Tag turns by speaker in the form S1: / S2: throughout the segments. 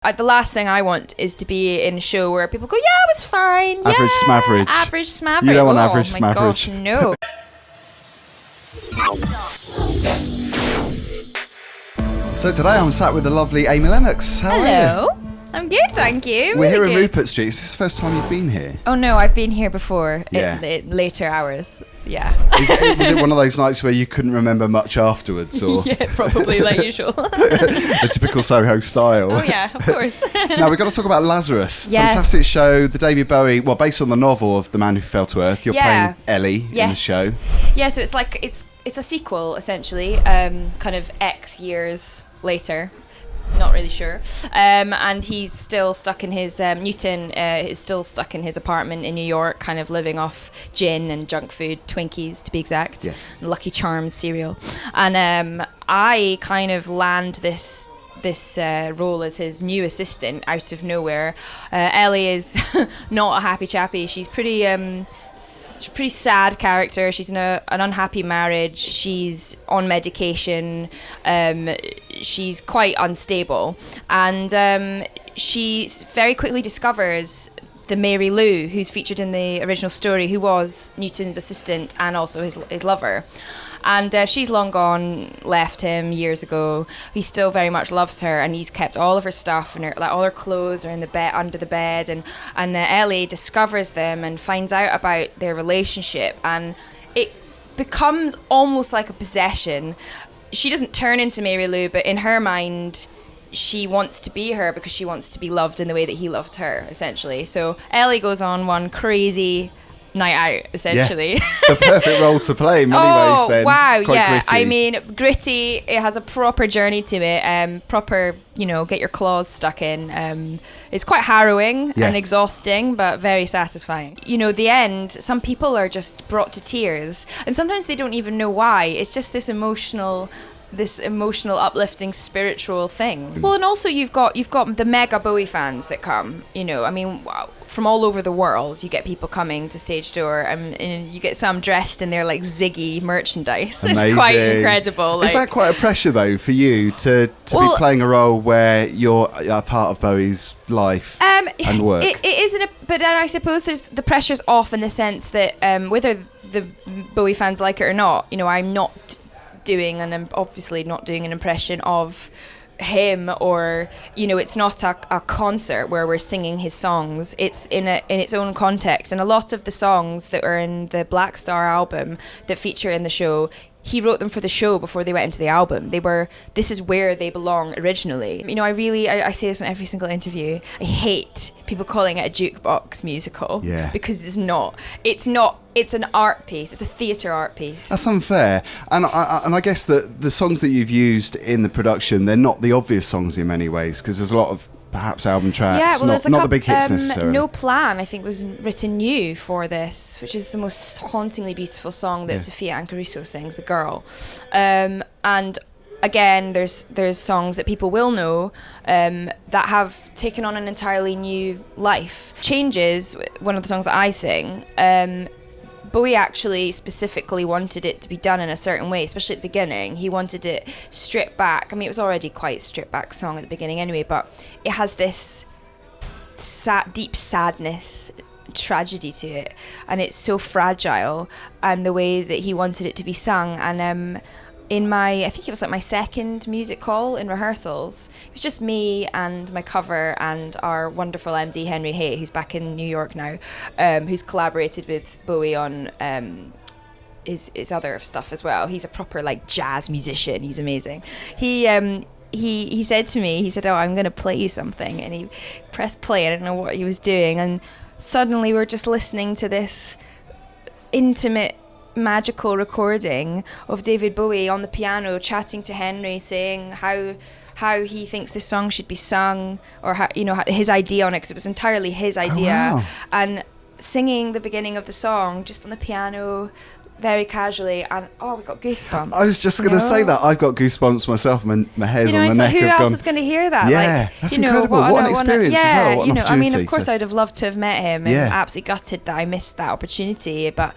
S1: The last thing I want is to be in a show where people go, yeah, it was fine.
S2: Average smaverage.
S1: Average smaverage.
S2: You don't want average smaverage.
S1: Gosh, no.
S2: So today I'm sat with the lovely Amy Lennox. How are you?
S1: Hello. I'm good, thank you.
S2: We're here
S1: really
S2: in
S1: good.
S2: Rupert Street. Is this the first time you've been here?
S1: Oh no, I've been here before.
S2: Yeah.
S1: In later hours. Yeah.
S2: Was it one of those nights where you couldn't remember much afterwards, or
S1: Yeah, probably like usual.
S2: the typical Soho style?
S1: Oh yeah, of course.
S2: Now we've got to talk about Lazarus.
S1: Yes.
S2: Fantastic show. The David Bowie, well, based on the novel of The Man Who Fell to Earth. You're playing Ellie in the show.
S1: Yeah, so it's like it's a sequel essentially, kind of X years later. Not really sure. And he's still stuck in his Newton is still stuck in his apartment in New York, kind of living off gin and junk food, Twinkies to be exact, and Lucky Charms cereal. And I kind of land this role as his new assistant out of nowhere. Ellie is not a happy chappy. She's pretty sad character. She's in an unhappy marriage. She's on medication. She's quite unstable, and she very quickly discovers the Mary Lou, who's featured in the original story, who was Newton's assistant and also his lover. And she's long gone, left him years ago. He still very much loves her, and he's kept all of her stuff, and all her clothes are in the bed, under the bed. And Ellie discovers them and finds out about their relationship, and it becomes almost like a possession. She doesn't turn into Mary Lou, but in her mind, she wants to be her because she wants to be loved in the way that he loved her, essentially. So Ellie goes on one crazy night out, essentially.
S2: Yeah. The perfect role to play in many ways then.
S1: Wow,
S2: Quite
S1: yeah.
S2: gritty.
S1: I mean, gritty, it has a proper journey to it, proper, get your claws stuck in. It's quite harrowing and exhausting, but very satisfying. The end, some people are just brought to tears, and sometimes they don't even know why. It's just this emotional, uplifting, spiritual thing. Well, and also you've got the mega Bowie fans that come. From all over the world, you get people coming to stage door, and you get some dressed in their like Ziggy merchandise.
S2: Amazing.
S1: It's quite incredible.
S2: Is that quite a pressure though for you to be playing a role where you're a part of Bowie's life and work?
S1: It isn't, but then I suppose the pressure's off in the sense that whether the Bowie fans like it or not, I'm not doing, and I'm obviously not doing an impression of him, or it's not a concert where we're singing his songs. It's in its own context, and a lot of the songs that are in the Black Star album that feature in the show, he wrote them for the show before they went into the album. This is where they belong originally. I say this in every single interview. I hate people calling it a jukebox musical.
S2: Yeah.
S1: Because it's not. It's an art piece. It's a theatre art piece.
S2: That's unfair. And I guess that the songs that you've used in the production, they're not the obvious songs in many ways, because there's a lot of perhaps album tracks,
S1: yeah, well,
S2: not the big hits necessarily.
S1: No Plan, I think, was written new for this, which is the most hauntingly beautiful song that Sophia Ancaruso sings, The Girl. And again, there's songs that people will know that have taken on an entirely new life. Changes, one of the songs that I sing, Bowie actually specifically wanted it to be done in a certain way, especially at the beginning. He wanted it stripped back. It was already quite a stripped back song at the beginning anyway, but it has this deep sadness, tragedy to it, and it's so fragile, and the way that he wanted it to be sung. And I think it was like my second music call in rehearsals, it was just me and my cover and our wonderful MD Henry Hay, who's back in New York now, who's collaborated with Bowie on his other stuff as well. He's a proper like jazz musician. He's amazing. He said to me, he said, "Oh, I'm going to play you something," and he pressed play. I don't know what he was doing, and suddenly we're just listening to this intimate, magical recording of David Bowie on the piano chatting to Henry, saying how he thinks this song should be sung, or his idea on it, because it was entirely his idea.
S2: Oh, wow.
S1: And singing the beginning of the song just on the piano very casually, and we got goosebumps.
S2: I was just going to say that. I've got goosebumps myself. My hair's on the neck.
S1: Who else is going to hear that?
S2: Yeah, that's incredible. What an experience as well. What an opportunity.
S1: Of course I'd have loved to have met him, and absolutely gutted that I missed that opportunity, but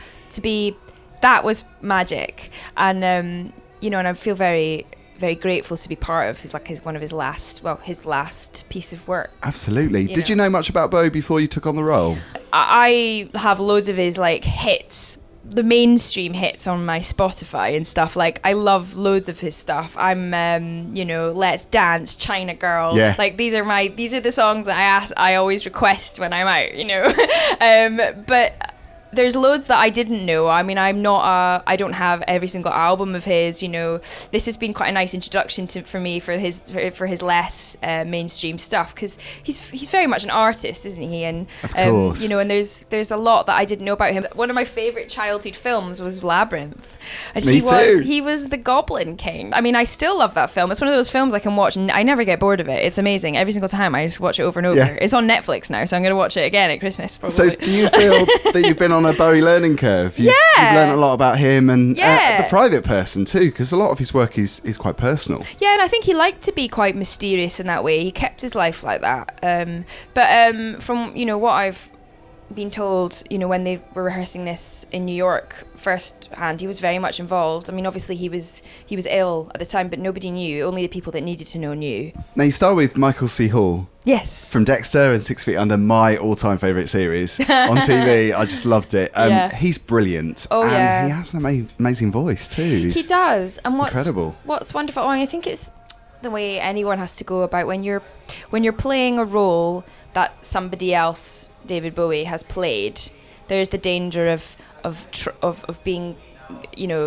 S1: that was magic. And and I feel very very grateful to be part of. It's like his last piece of work.
S2: Absolutely. Did you know much about Bowie before you took on the role?
S1: I have loads of his like hits, the mainstream hits on my Spotify and stuff. Like, I love loads of his stuff. I'm Let's Dance, China Girl.
S2: Yeah.
S1: Like, these are the songs that I always request when I'm out, but there's loads that I didn't know. I mean, I don't have every single album of his. This has been quite a nice introduction for me for his less mainstream stuff, because he's very much an artist, isn't he? And
S2: of course.
S1: and there's a lot that I didn't know about him. One of my favorite childhood films was Labyrinth, and
S2: me too.
S1: He was the Goblin King. I mean, I still love that film. It's one of those films I can watch and I never get bored of it. It's amazing. Every single time I just watch it over and over.
S2: Yeah.
S1: It's on Netflix now, so I'm going to watch it again at Christmas probably.
S2: So do you feel that you've been on a Bowie learning curve? You've learned a lot about him and the private person too, because a lot of his work is quite personal.
S1: Yeah, and I think he liked to be quite mysterious in that way. He kept his life like that. But from what I've been told, when they were rehearsing this in New York firsthand, he was very much involved. I mean, obviously he was ill at the time, but nobody knew. Only the people that needed to know knew.
S2: Now, you start with Michael C. Hall.
S1: Yes.
S2: From Dexter and 6 Feet Under, my all-time favourite series on TV. I just loved it. He's brilliant.
S1: Oh,
S2: and he has an amazing voice too.
S1: He does. And
S2: incredible.
S1: What's wonderful, I think it's the way anyone has to go about when you're playing a role that somebody else, David Bowie, has played. There's the danger of being,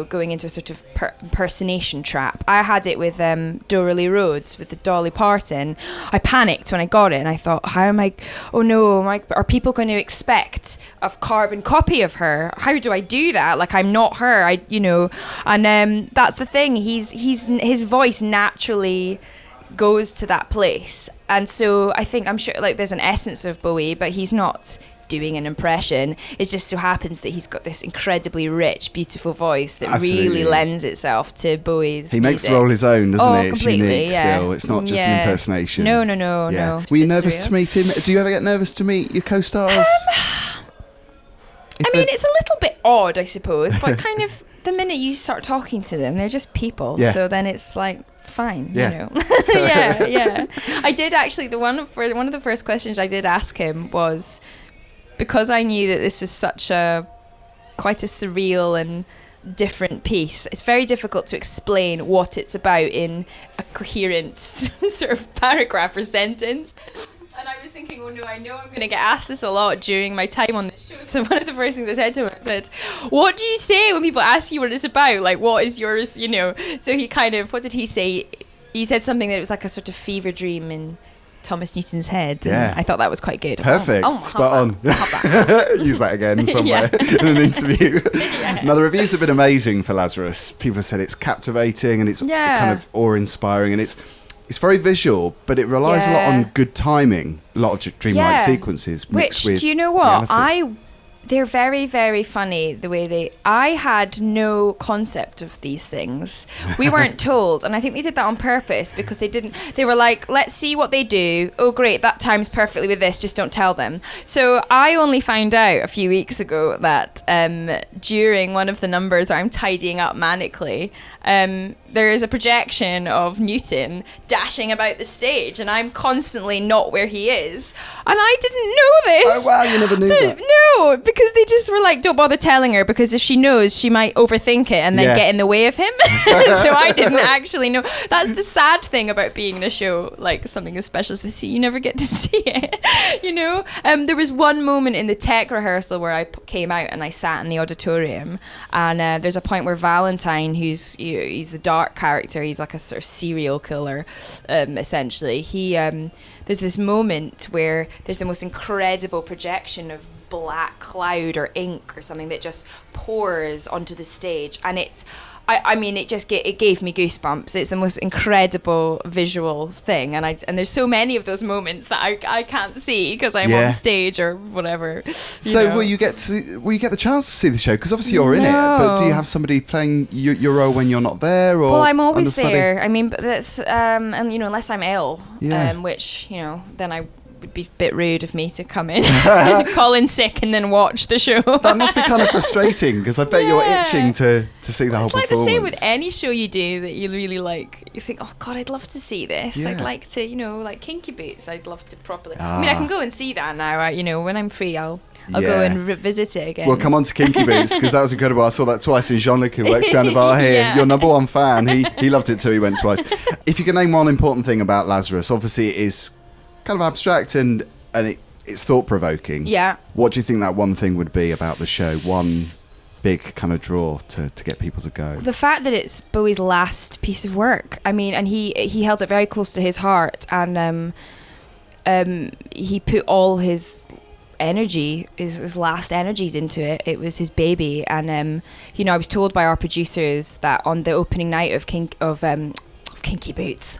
S1: going into a sort of impersonation trap. I had it with Dorothy Rhodes, with the Dolly Parton. I panicked when I got it, and I thought, are people going to expect a carbon copy of her? How do I do that? Like, I'm not her. And that's the thing. His voice naturally goes to that place, and so I'm sure like there's an essence of Bowie, but he's not doing an impression. It just so happens that he's got this incredibly rich, beautiful voice that really lends itself to Bowie's
S2: He makes
S1: music.
S2: the role his own, doesn't he? It's
S1: completely,
S2: unique still. It's not just an impersonation.
S1: No.
S2: Were you nervous to meet him? Do you ever get nervous to meet your co-stars?
S1: It's a little bit odd, I suppose, but kind of the minute you start talking to them, they're just people.
S2: Yeah.
S1: So then it's like, fine,
S2: yeah.
S1: yeah. I did actually, one of the first questions I did ask him was, because I knew that this was quite a surreal and different piece, it's very difficult to explain what it's about in a coherent sort of paragraph or sentence. And I was thinking, oh no, I know I'm going to get asked this a lot during my time on the show. So one of the first things I said to him, I said, what do you say when people ask you what it's about? Like, what is yours, So he what did he say? He said something that it was like a sort of fever dream in Thomas Newton's head.
S2: Yeah.
S1: And I thought that was quite good.
S2: Perfect. Spot on. Use that again somewhere in an interview.
S1: Yeah.
S2: Now, the reviews have been amazing for Lazarus. People have said it's captivating and it's kind of awe-inspiring, and it's very visual, but it relies a lot on good timing, a lot of dreamlike sequences mixed with
S1: do you know what?
S2: reality.
S1: They're very, very funny the way I had no concept of these things. We weren't told, and I think they did that on purpose because they were like, let's see what they do. Oh great, that times perfectly with this, just don't tell them. So I only found out a few weeks ago that during one of the numbers where I'm tidying up manically, there is a projection of Newton dashing about the stage, and I'm constantly not where he is. And I didn't know this.
S2: Oh wow, you never knew that.
S1: No, because they just were like, don't bother telling her, because if she knows, she might overthink it and then get in the way of him. So I didn't actually know. That's the sad thing about being in a show, like something as special as this. You never get to see it, There was one moment in the tech rehearsal where I came out and I sat in the auditorium, and there's a point where Valentine, he's the dark character, he's like a sort of serial killer, essentially. There's this moment where there's the most incredible projection of black cloud or ink or something that just pours onto the stage, and it gave me goosebumps. It's the most incredible visual thing, and there's so many of those moments that I can't see because I'm on stage or whatever.
S2: So will you get the chance to see the show? Because obviously you're in it, but do you have somebody playing your role when you're not there? Or
S1: well, I'm always there. I mean, but that's and unless I'm ill, which then I would be a bit rude of me to come in, call in sick, and then watch the show.
S2: That must be kind of frustrating, because I bet you're itching to see the whole performance.
S1: It's like the same with any show you do that you really like. You think, oh God, I'd love to see this. I'd like to, like Kinky Boots. I'd love to properly. I mean, I can go and see that now. When I'm free, I'll go and revisit it again.
S2: Well, come on to Kinky Boots, because that was incredible. I saw that twice in Jean-Luc, who works behind the bar here. Your number one fan. He loved it too. He went twice. If you can name one important thing about Lazarus, obviously it is kind of abstract and it's thought-provoking.
S1: Yeah.
S2: What do you think that one thing would be about the show? One big kind of draw to get people to go?
S1: The fact that it's Bowie's last piece of work. I mean, and he held it very close to his heart, and he put all his energy, his last energies into it. It was his baby, and I was told by our producers that on the opening night of Kinky Boots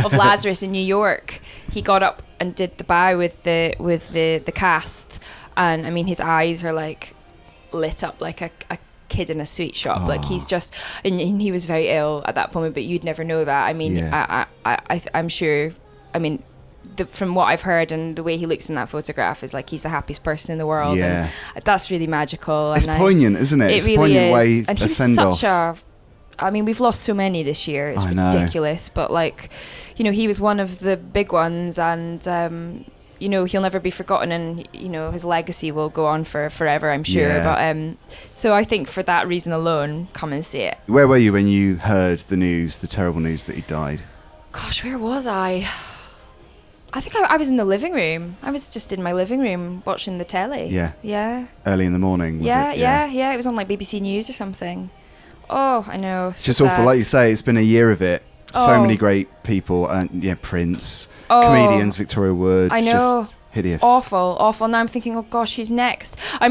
S1: of Lazarus in New York, he got up and did the bow with the cast, and I mean his eyes are like lit up like a kid in a sweet shop. Like he's just, and he was very ill at that point, but you'd never know that. I mean, I'm sure. I mean, from what I've heard and the way he looks in that photograph is like he's the happiest person in the world, and that's really magical.
S2: It's poignant, isn't it? It's really a poignant way
S1: and
S2: a send-off.
S1: I mean, we've lost so many this year. It's ridiculous. But like, he was one of the big ones, and he'll never be forgotten, and his legacy will go on for forever, I'm sure. But so I think for that reason alone, come and see it.
S2: Where were you when you heard the terrible news that he died?
S1: Gosh, where was I? I think I was in the living room. I was just in my living room watching the telly. Yeah. Early in the morning, was it? Yeah. It was on like BBC News or something. Oh, I know.
S2: It's just awful. Like you say, it's been a year of it. So many great people, and Prince, comedians, Victoria Woods.
S1: I know.
S2: Just hideous.
S1: Awful. Now I'm thinking, oh gosh, who's next? I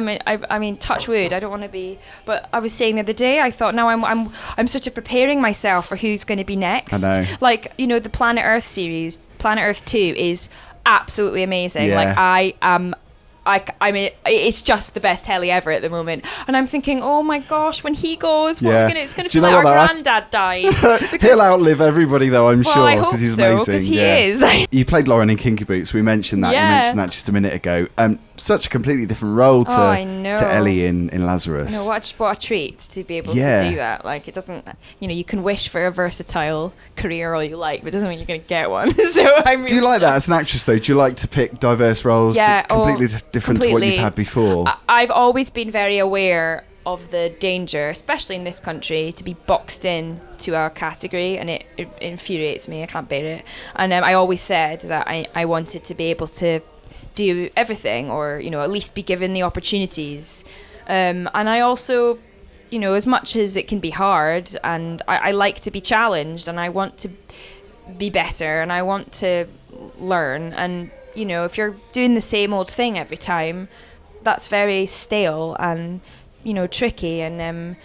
S1: mean, touch wood. I don't want to be, but I was saying the other day, I thought now I'm sort of preparing myself for who's going to be next.
S2: I know.
S1: Like, the Planet Earth series, Planet Earth 2 is absolutely amazing.
S2: Yeah.
S1: Like I mean, it's just the best telly ever at the moment, and I'm thinking, oh my gosh, when he goes, it's going to feel like our granddad died.
S2: He'll outlive everybody, though, I'm sure, because he's amazing.
S1: Because he is.
S2: You played Lauren in Kinky Boots. We mentioned that. You mentioned that just a minute ago. Such a completely different role to Ellie in Lazarus.
S1: No, what a treat to be able to do that. Like, it doesn't, you can wish for a versatile career all you like, but it doesn't mean you're going to get one. So I'm really
S2: Do you like that as an actress, though? Do you like to pick diverse roles completely different to what you've had before?
S1: I've always been very aware of the danger, especially in this country, to be boxed in to a category, and it infuriates me. I can't bear it. And I always said that I wanted to be able to do everything, or at least be given the opportunities, and I also, as much as it can be hard, and I like to be challenged, and I want to be better, and I want to learn, and if you're doing the same old thing every time, that's very stale and tricky, and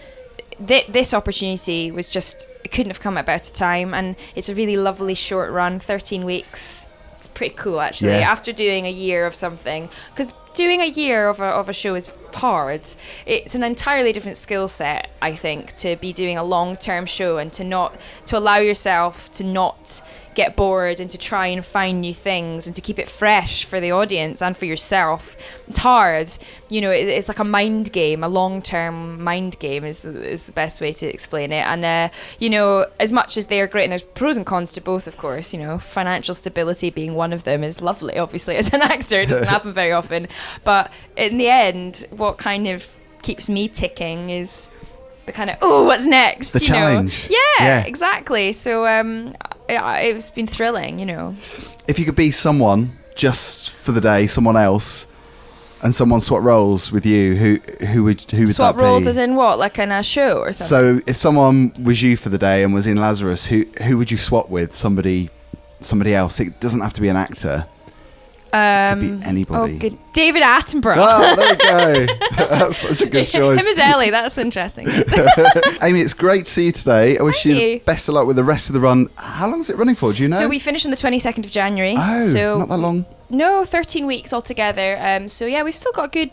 S1: this opportunity was just, it couldn't have come at a better time, and it's a really lovely short run, 13 weeks. It's pretty cool, actually, after doing a year of something, because doing a year of a show is hard. It's an entirely different skill set, I think, to be doing a long-term show, and to allow yourself to not get bored, and to try and find new things, and to keep it fresh for the audience and for yourself. It's hard. It's like a mind game, a long-term mind game is the best way to explain it. And as much as they're great, and there's pros and cons to both, of course, financial stability being one of them is lovely, obviously, as an actor. It doesn't happen very often. But in the end, what kind of keeps me ticking is the kind of, what's next?
S2: The challenge.
S1: Yeah, exactly. So it's been thrilling,
S2: If you could be someone just for the day, someone else, and someone swap roles with you, who would that be?
S1: Swap roles as in what, like in a show or something?
S2: So if someone was you for the day and was in Lazarus, who would you swap with? Somebody else. It doesn't have to be an actor. Could be anybody.
S1: Oh, good. David Attenborough.
S2: Oh, there we go. That's such a good choice.
S1: Him as Ellie, that's interesting.
S2: Amy, it's great to see you today. I wish you the best of luck with the rest of the run. How long is it running for? Do you know?
S1: So we finish on the 22nd of January.
S2: Oh,
S1: so
S2: not that long.
S1: No, 13 weeks altogether. So yeah, we've still got a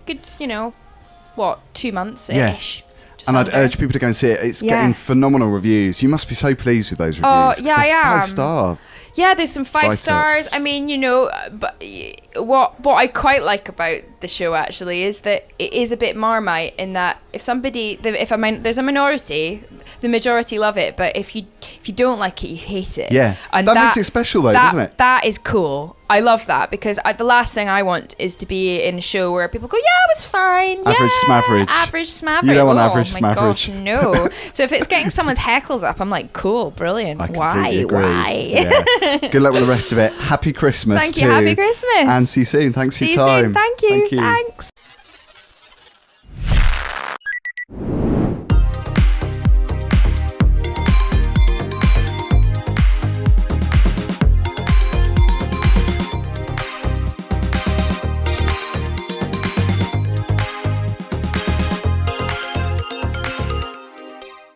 S1: good, 2 months-ish.
S2: Yeah. And I'd urge people to go and see it. It's getting phenomenal reviews. You must be so pleased with those reviews.
S1: Oh, yeah, I am.
S2: 5-star.
S1: Yeah, there's some 5
S2: write-ups.
S1: stars. I mean, you know, but what I quite like about the show actually is that it is a bit Marmite in that if there's a minority, the majority love it, but if you don't like it, you hate it.
S2: Yeah,
S1: and
S2: that makes it special though, doesn't it?
S1: That is cool. I love that because the last thing I want is to be in a show where people go, yeah, it was fine. Average smaverage.
S2: You don't want average
S1: oh my
S2: smaverage.
S1: Gosh, no. So if it's getting someone's heckles up, I'm like, cool, brilliant.
S2: I completely agree.
S1: Why?
S2: Yeah. Good luck with the rest of it. Happy Christmas.
S1: Thank you. Happy Christmas.
S2: And see you soon. Thanks for your
S1: See you
S2: time.
S1: soon. Thank you. Thanks.